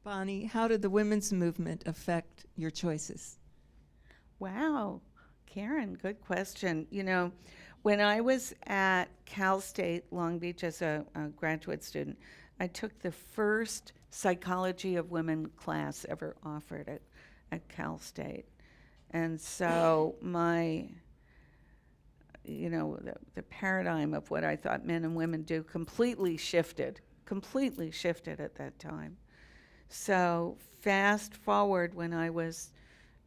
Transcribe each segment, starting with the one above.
Bonnie, how did the women's movement affect your choices? Wow, Karen, good question. When I was at Cal State Long Beach as a graduate student, I took the first psychology of women class ever offered at Cal State. And so the paradigm of what I thought men and women do completely shifted at that time. So fast forward when I was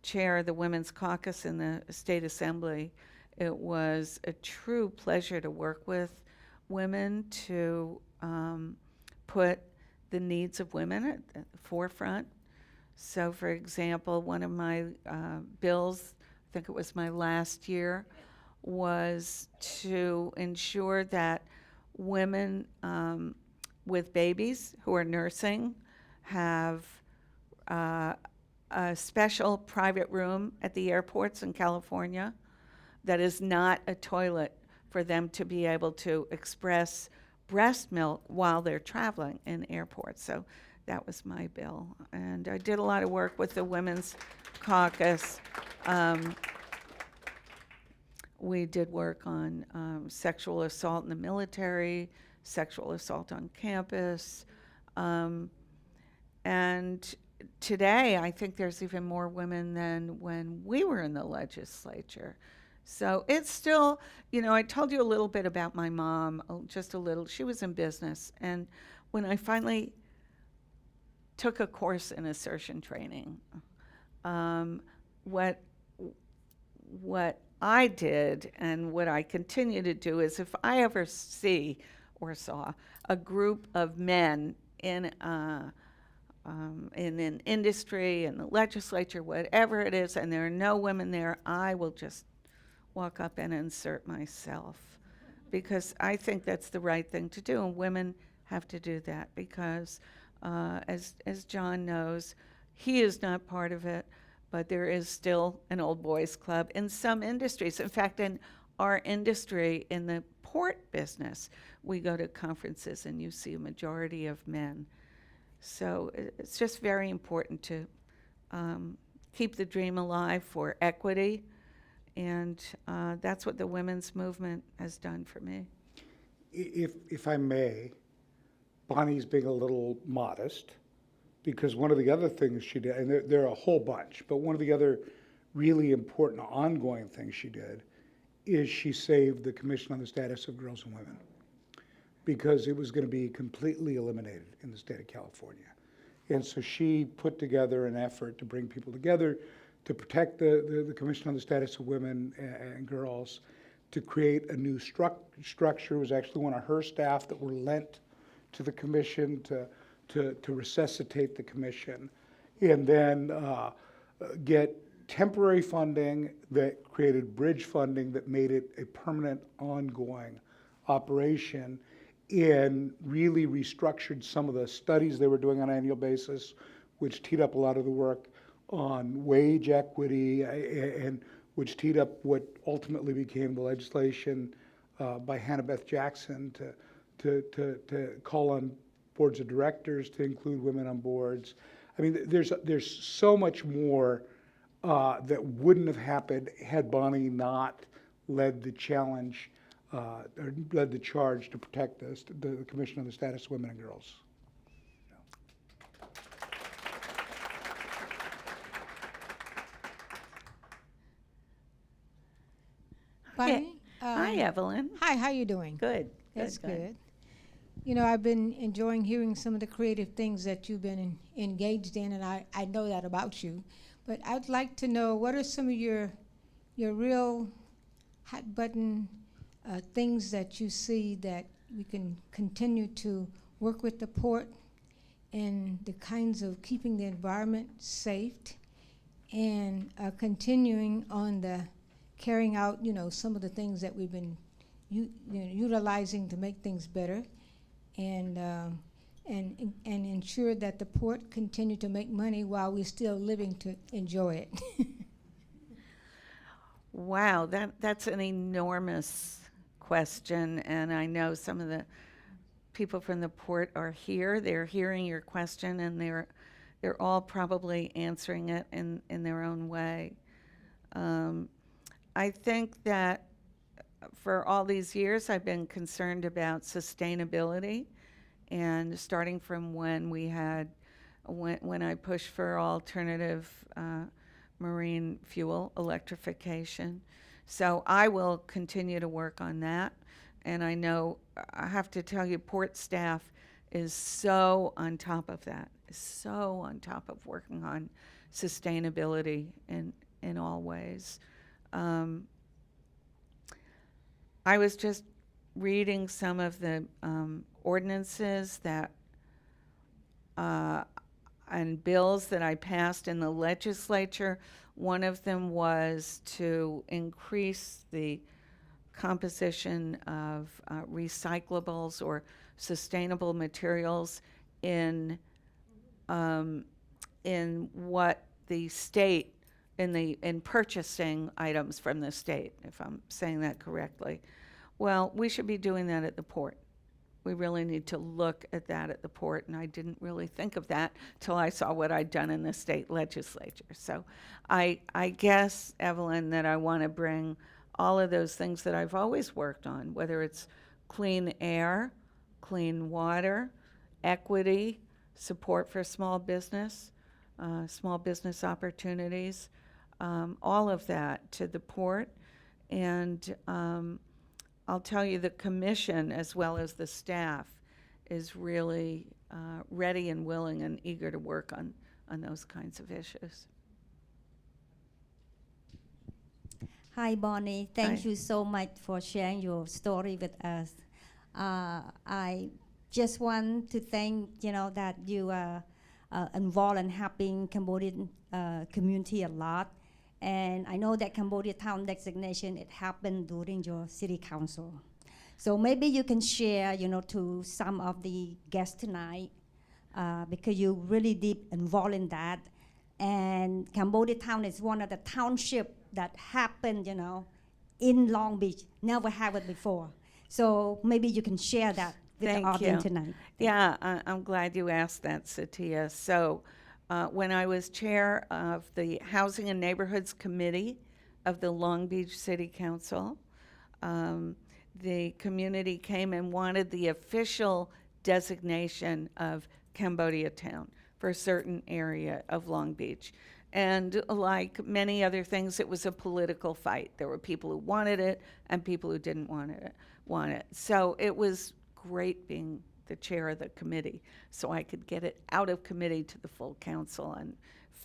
chair of the Women's Caucus in the State Assembly, it was a true pleasure to work with women to put the needs of women at the forefront. So, for example, one of my bills, I think it was my last year, was to ensure that women with babies who are nursing have uh, a special private room at the airports in California that is not a toilet for them to be able to express breast milk while they're traveling in airports. So that was my bill. And I did a lot of work with the Women's Caucus. Um, we did work on sexual assault in the military, sexual assault on campus. Um, and today, I think there's even more women than when we were in the legislature. So it's still, I told you a little bit about my mom, just a little. She was in business. And when I finally took a course in assertion training, um, what what I did and what I continue to do is if I ever see or saw a group of men in an industry, in the legislature, whatever it is, and there are no women there, I will just walk up and insert myself because I think that's the right thing to do, and women have to do that because, as John knows, he is not part of it, but there is still an old boys club in some industries. In fact, in our industry, in the port business, we go to conferences and you see a majority of men. So it's just very important to keep the dream alive for equity, and that's what the women's movement has done for me. If I may, Bonnie's being a little modest because one of the other things she did, and there are a whole bunch, but one of the other really important ongoing things she did is she saved the Commission on the Status of Girls and Women because it was going to be completely eliminated in the state of California. And so she put together an effort to bring people together to protect the Commission on the Status of Women and Girls, to create a new structure. It was actually one of her staff that were lent to the commission to resuscitate the commission, and then get temporary funding that created bridge funding that made it a permanent, ongoing operation, and really restructured some of the studies they were doing on an annual basis, which teed up a lot of the work on wage equity and which teed up what ultimately became the legislation by Hannah Beth Jackson to call on boards of directors to include women on boards. I mean, there's so much more that wouldn't have happened had Bonnie not led the challenge or led the charge to protect the Commission on the Status of Women and Girls. Bonnie? Hi, Evelyn. Hi, how you doing? Good. That's good. I've been enjoying hearing some of the creative things that you've been engaged in, and I know that about you. But I'd like to know, what are some of your real hot button things that you see that we can continue to work with the port and the kinds of keeping the environment safe and continuing on the carrying out, some of the things that we've been utilizing to make things better, and ensure that the port continue to make money while we're still living to enjoy it. Wow, that's an enormous question, and I know some of the people from the port are here. They're hearing your question, and they're they're all probably answering it in their own way. I think that for all these years, I've been concerned about sustainability, and starting from when we had, when I pushed for alternative marine fuel electrification. So I will continue to work on that. And I know, I have to tell you, port staff is so on top of that, so on top of working on sustainability in all ways. I was just reading some of the ordinances that and bills that I passed in the legislature. One of them was to increase the composition of recyclables or sustainable materials in what the state, in purchasing items from the state, if I'm saying that correctly. Well, we should be doing that at the port. We really need to look at that at the port, and I didn't really think of that till I saw what I'd done in the state legislature. So I guess, Evelyn, that I want to bring all of those things that I've always worked on, whether it's clean air, clean water, equity, support for small business opportunities, all of that to the port. And I'll tell you, the commission, as well as the staff, is really ready and willing and eager to work on those kinds of issues. Hi, Bonnie. Thank Hi. you so much for sharing your story with us. I just want to thank, that you are involved in helping Cambodian community a lot. And I know that Cambodia Town designation, it happened during your city council. So maybe you can share, to some of the guests tonight, because you really deep involved in that. And Cambodia Town is one of the township that happened, in Long Beach. Never happened before. So maybe you can share that with Thank the audience you. tonight. Yeah, I'm glad you asked that, Satya. So when I was chair of the Housing and Neighborhoods Committee of the Long Beach City Council, the community came and wanted the official designation of Cambodia Town for a certain area of Long Beach. And like many other things, it was a political fight. There were people who wanted it and people who didn't want it. So it was great being the chair of the committee, so I could get it out of committee to the full council. And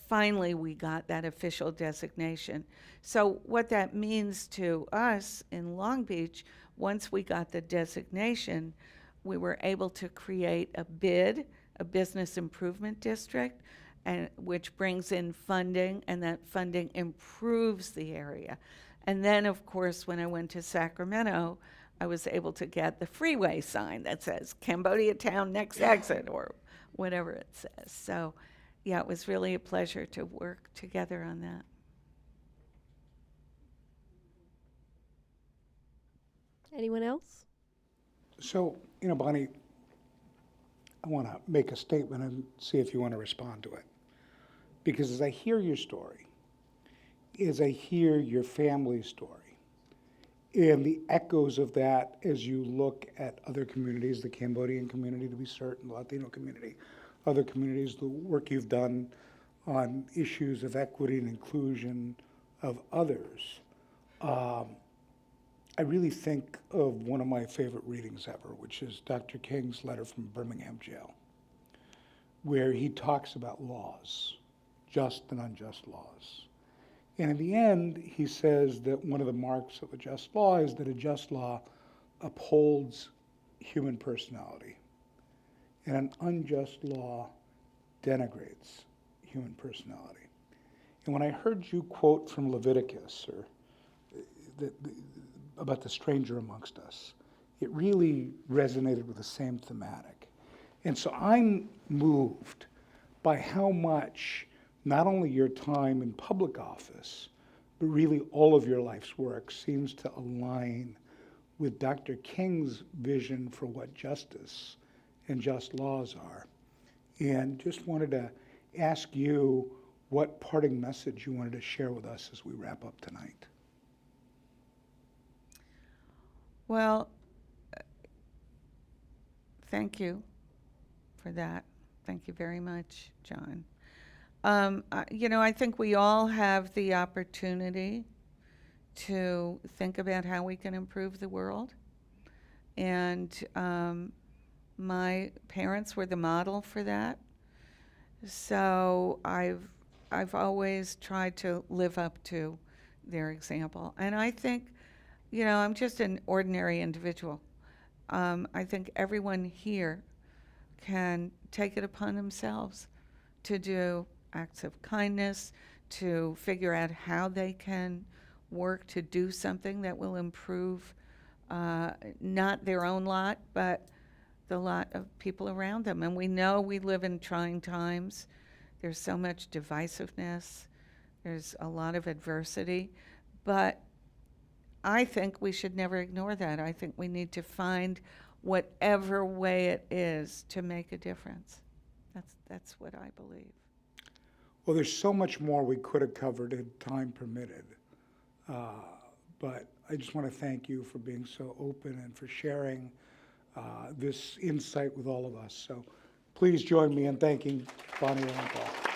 finally, we got that official designation. So what that means to us in Long Beach, once we got the designation, we were able to create a BID, a business improvement district, and which brings in funding, and that funding improves the area. And then, of course, when I went to Sacramento, I was able to get the freeway sign that says Cambodia Town next exit, or whatever it says. So, yeah, it was really a pleasure to work together on that. Anyone else? So, Bonnie, I want to make a statement and see if you want to respond to it. Because as I hear your story, as I hear your family's story, and the echoes of that as you look at other communities, the Cambodian community to be certain, the Latino community, other communities, the work you've done on issues of equity and inclusion of others, I really think of one of my favorite readings ever, which is Dr. King's letter from Birmingham jail, where he talks about laws, just and unjust laws. And in the end, he says that one of the marks of a just law is that a just law upholds human personality, and an unjust law denigrates human personality. And when I heard you quote from Leviticus, or about the stranger amongst us, it really resonated with the same thematic. And so I'm moved by how much not only your time in public office, but really all of your life's work seems to align with Dr. King's vision for what justice and just laws are. And just wanted to ask you what parting message you wanted to share with us as we wrap up tonight. Well, thank you for that. Thank you very much, John. I think we all have the opportunity to think about how we can improve the world. And my parents were the model for that. So I've always tried to live up to their example. And I think, I'm just an ordinary individual. I think everyone here can take it upon themselves to do acts of kindness, to figure out how they can work to do something that will improve not their own lot, but the lot of people around them. And we know we live in trying times. There's so much divisiveness. There's a lot of adversity. But I think we should never ignore that. I think we need to find whatever way it is to make a difference. That's what I believe. Well, there's so much more we could have covered had time permitted. But I just want to thank you for being so open and for sharing this insight with all of us. So please join me in thanking Bonnie Lowenthal.